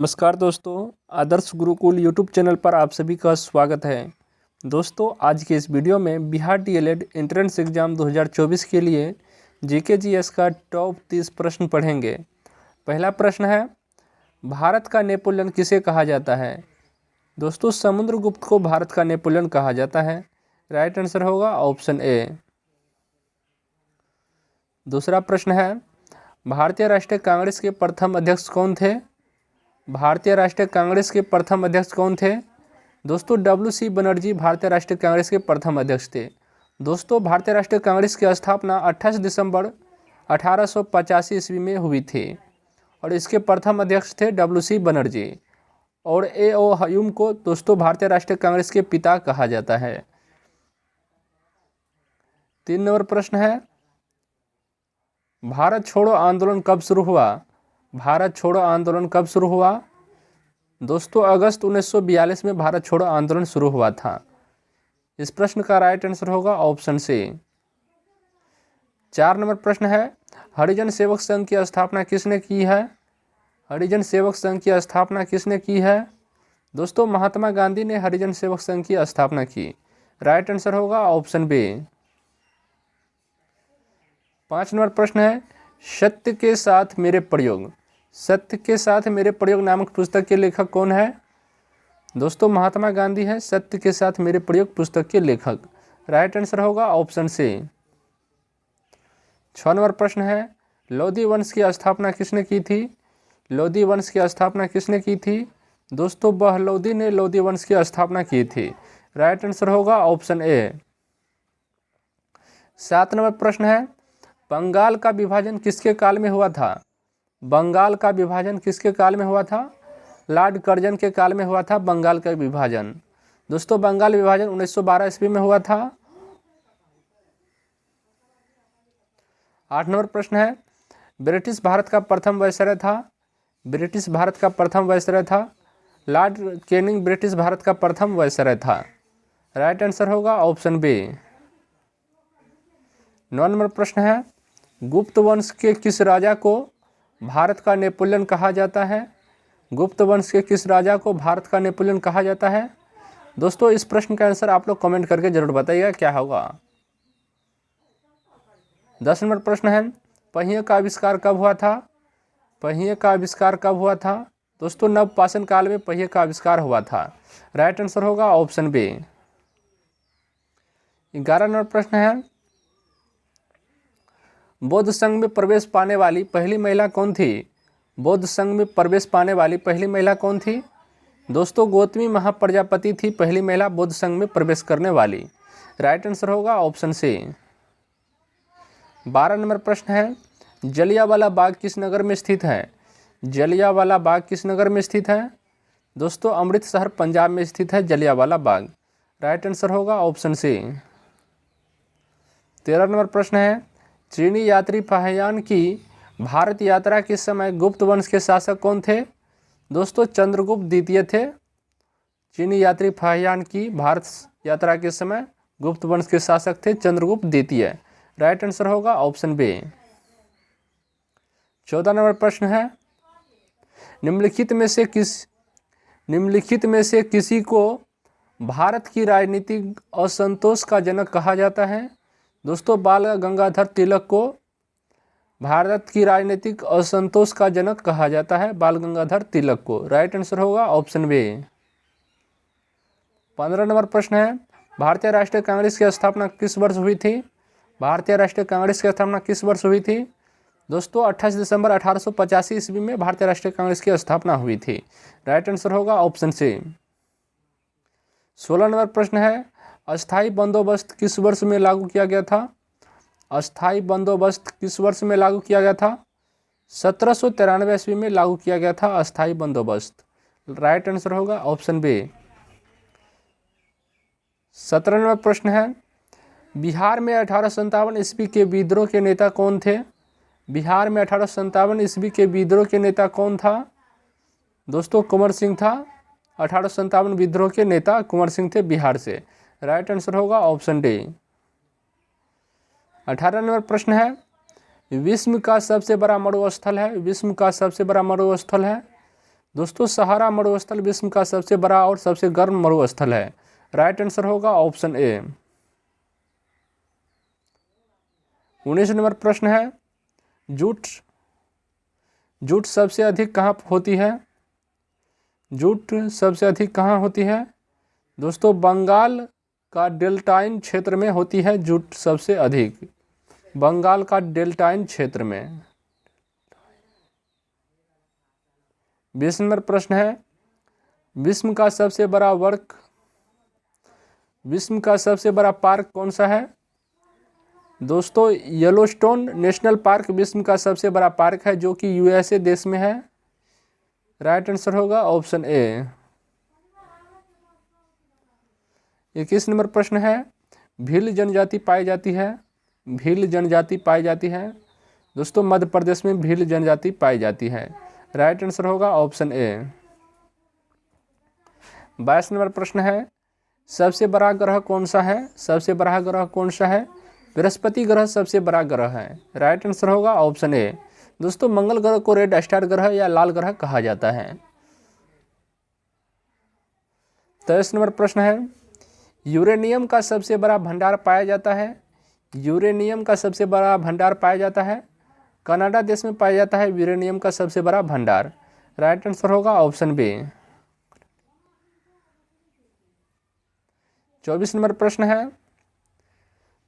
नमस्कार दोस्तों, आदर्श Gurukul YouTube channel पर आप सभी का स्वागत है। दोस्तों, आज के इस वीडियो में बिहार डीएलएड एंट्रेंस एग्ज़ाम 2024 के लिए जीके जीएस का टॉप 30 प्रश्न पढ़ेंगे। पहला प्रश्न है, भारत का नेपोलियन किसे कहा जाता है? दोस्तों, समुद्रगुप्त को भारत का नेपोलियन कहा जाता है। राइट आंसर होगा ऑप्शन ए। दूसरा प्रश्न है, भारतीय राष्ट्रीय कांग्रेस के प्रथम अध्यक्ष कौन थे? भारतीय राष्ट्रीय कांग्रेस के प्रथम अध्यक्ष कौन थे? दोस्तों, WC बनर्जी भारतीय राष्ट्रीय कांग्रेस के प्रथम अध्यक्ष थे। दोस्तों, भारतीय राष्ट्रीय कांग्रेस की स्थापना 28 दिसंबर 1885 ईस्वी में हुई थी और इसके प्रथम अध्यक्ष थे WC बनर्जी। और A.O. हयूम को दोस्तों भारतीय राष्ट्रीय कांग्रेस के पिता कहा जाता है। 3 नंबर प्रश्न है, भारत छोड़ो आंदोलन कब शुरू हुआ? भारत छोड़ो आंदोलन कब शुरू हुआ? दोस्तों, अगस्त 1942 में भारत छोड़ो आंदोलन शुरू हुआ था। इस प्रश्न का राइट आंसर होगा ऑप्शन सी। 4 नंबर प्रश्न है, हरिजन सेवक संघ की स्थापना किसने की है? हरिजन सेवक संघ की स्थापना किसने की है? दोस्तों, महात्मा गांधी ने हरिजन सेवक संघ की स्थापना की। राइट आंसर होगा ऑप्शन बी। 5 नंबर प्रश्न है, सत्य के साथ मेरे प्रयोग। सत्य के साथ मेरे प्रयोग नामक पुस्तक के लेखक कौन है? दोस्तों, महात्मा गांधी है सत्य के साथ मेरे प्रयोग पुस्तक के लेखक। राइट आंसर होगा ऑप्शन सी। 6 नंबर प्रश्न है, लोधी वंश की स्थापना किसने की थी? लोधी वंश की स्थापना किसने की थी? दोस्तों, बहलोधी ने लोधी वंश की स्थापना की थी। राइट आंसर होगा ऑप्शन ए। 7 नंबर प्रश्न है, बंगाल का विभाजन किसके काल में हुआ था? बंगाल का विभाजन किसके काल में हुआ था? लॉर्ड कर्जन के काल में हुआ था बंगाल का विभाजन। दोस्तों, बंगाल विभाजन 1912 ईस्वी में हुआ था। 8 नंबर प्रश्न है, ब्रिटिश भारत का प्रथम वायसराय था। ब्रिटिश भारत का प्रथम वायसराय था। लॉर्ड कैनिंग ब्रिटिश भारत का प्रथम वायसराय था। राइट आंसर होगा ऑप्शन बी। 9 नंबर प्रश्न है, गुप्त वंश के किस राजा को भारत का नेपोलियन कहा जाता है? गुप्त वंश के किस राजा को भारत का नेपोलियन कहा जाता है? दोस्तों, इस प्रश्न का आंसर आप लोग कमेंट करके जरूर बताइएगा क्या होगा। 10 नंबर प्रश्न है, पहिए का आविष्कार कब हुआ था? पहिए का आविष्कार कब हुआ था? दोस्तों, नवपाषाण काल में पहिए का आविष्कार हुआ था। राइट आंसर होगा ऑप्शन बी। 11 नंबर प्रश्न है, बौद्ध संघ में प्रवेश पाने वाली पहली महिला कौन थी? बौद्ध संघ में प्रवेश पाने वाली पहली महिला कौन थी? दोस्तों, गौतमी महाप्रजापति थी पहली महिला बौद्ध संघ में प्रवेश करने वाली। राइट आंसर होगा ऑप्शन सी। 12 नंबर प्रश्न है, जलियांवाला बाग किस नगर में स्थित है? जलियांवाला बाग किस नगर में स्थित है? दोस्तों, अमृतसर पंजाब में स्थित है जलियांवाला बाग। राइट आंसर होगा ऑप्शन सी। 13 नंबर प्रश्न है, चीनी यात्री फाहियान की भारत यात्रा के समय गुप्त वंश के शासक कौन थे? दोस्तों, चंद्रगुप्त द्वितीय थे। चीनी यात्री फाहियान की भारत यात्रा के समय गुप्त वंश के शासक थे चंद्रगुप्त द्वितीय। राइट आंसर होगा ऑप्शन बी। 14 नंबर प्रश्न है, निम्नलिखित में से किसी को भारत की राजनीतिक असंतोष का जनक कहा जाता है? दोस्तों, बाल गंगाधर तिलक को भारत की राजनीतिक असंतोष का जनक कहा जाता है, बाल गंगाधर तिलक को। राइट आंसर होगा ऑप्शन बी। 15 नंबर प्रश्न है, भारतीय राष्ट्रीय कांग्रेस की स्थापना किस वर्ष हुई थी? भारतीय राष्ट्रीय कांग्रेस की स्थापना किस वर्ष हुई थी? दोस्तों, 28 दिसंबर 1885 ईस्वी में भारतीय राष्ट्रीय कांग्रेस की स्थापना हुई थी। राइट आंसर होगा ऑप्शन सी। 16 नंबर प्रश्न है, अस्थायी बंदोबस्त किस वर्ष में लागू किया गया था? अस्थायी बंदोबस्त किस वर्ष में लागू किया गया था? 1793 ईस्वी में लागू किया गया था अस्थायी बंदोबस्त। राइट आंसर होगा ऑप्शन बी। 17 नंबर प्रश्न है, बिहार में 1857 ईस्वी के विद्रोह के नेता कौन थे? बिहार में 1857 ईस्वी के विद्रोह के नेता कौन था? दोस्तों, कुंवर सिंह था। 1857 विद्रोह के नेता कुंवर सिंह थे बिहार से। राइट आंसर होगा ऑप्शन डी। 18 नंबर प्रश्न है, विश्व का सबसे बड़ा मरुस्थल है? विश्व का सबसे बड़ा मरुस्थल है? दोस्तों सहारा मरुस्थल विश्व का सबसे बड़ा और सबसे गर्म मरुस्थल है। राइट आंसर होगा ऑप्शन ए। 19 नंबर प्रश्न है, जूट सबसे अधिक कहाँ होती है? जूट सबसे अधिक कहाँ होती है? दोस्तों बंगाल का डेल्टाइन क्षेत्र में होती है जूट सबसे अधिक, बंगाल का डेल्टाइन क्षेत्र में। 20 नंबर प्रश्न है, विश्व का सबसे बड़ा पार्क कौन सा है? दोस्तों येलोस्टोन नेशनल पार्क विश्व का सबसे बड़ा पार्क है, जो कि यूएसए देश में है। राइट आंसर होगा ऑप्शन ए। 21 नंबर प्रश्न है, भील जनजाति पाई जाती है? भील जनजाति पाई जाती है? दोस्तों मध्य प्रदेश में भील जनजाति पाई जाती है। राइट आंसर होगा ऑप्शन ए। 22 नंबर प्रश्न है, सबसे बड़ा ग्रह कौन सा है? सबसे बड़ा ग्रह कौन सा है? बृहस्पति ग्रह सबसे बड़ा ग्रह है। राइट आंसर होगा ऑप्शन ए। दोस्तों मंगल ग्रह को रेड स्टार ग्रह या लाल ग्रह कहा जाता है। 23 नंबर प्रश्न है, यूरेनियम का सबसे बड़ा भंडार पाया जाता है? यूरेनियम का सबसे बड़ा भंडार पाया जाता है? कनाडा देश में पाया जाता है यूरेनियम का सबसे बड़ा भंडार। राइट आंसर होगा ऑप्शन बी। 24 नंबर प्रश्न है,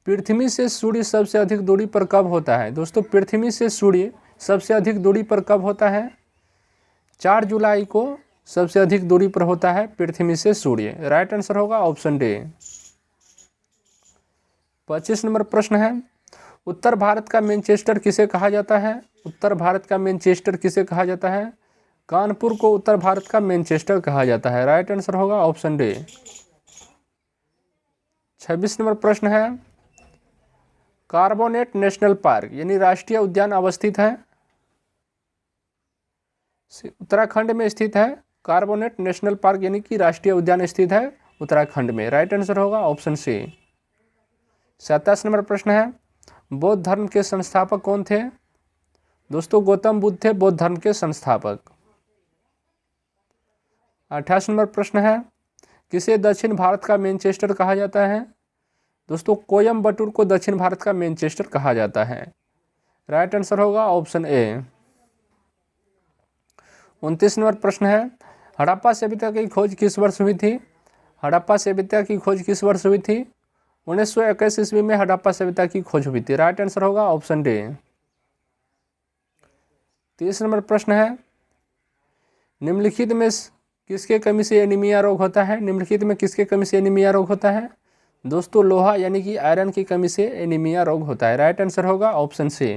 पृथ्वी से सूर्य सबसे अधिक दूरी पर कब होता है? दोस्तों पृथ्वी से सूर्य सबसे अधिक दूरी पर कब होता है? 4 जुलाई को सबसे अधिक दूरी पर होता है पृथ्वी से सूर्य। राइट आंसर होगा ऑप्शन डी। 25 नंबर प्रश्न है, उत्तर भारत का मैनचेस्टर किसे कहा जाता है? उत्तर भारत का मैनचेस्टर किसे कहा जाता है? कानपुर को उत्तर भारत का मैनचेस्टर कहा जाता है। राइट आंसर होगा ऑप्शन डी। 26 नंबर प्रश्न है, कार्बोनेट नेशनल पार्क यानी राष्ट्रीय उद्यान अवस्थित है? उत्तराखंड में स्थित है। कार्बोनेट नेशनल पार्क यानी कि राष्ट्रीय उद्यान स्थित है उत्तराखंड में। राइट आंसर होगा ऑप्शन सी। 27 नंबर प्रश्न है, बौद्ध धर्म के संस्थापक कौन थे? दोस्तों गौतम बुद्ध थे बौद्ध धर्म के संस्थापक। 28 नंबर प्रश्न है, किसे दक्षिण भारत का मैनचेस्टर कहा जाता है? दोस्तों कोयम्बटूर को दक्षिण भारत का मैनचेस्टर कहा जाता है। राइट आंसर होगा ऑप्शन ए। 29 नंबर प्रश्न है, हड़प्पा सभ्यता की खोज किस वर्ष हुई थी? हड़प्पा सभ्यता की खोज किस वर्ष हुई थी? 1921 ईस्वी में हड़प्पा सभ्यता की खोज हुई थी। राइट आंसर होगा ऑप्शन डी। 30 नंबर प्रश्न है, निम्नलिखित में किसके कमी से एनीमिया रोग होता है? निम्नलिखित में किसके कमी से एनीमिया रोग होता है? दोस्तों लोहा यानी कि आयरन की कमी से एनीमिया रोग होता है। राइट आंसर होगा ऑप्शन सी।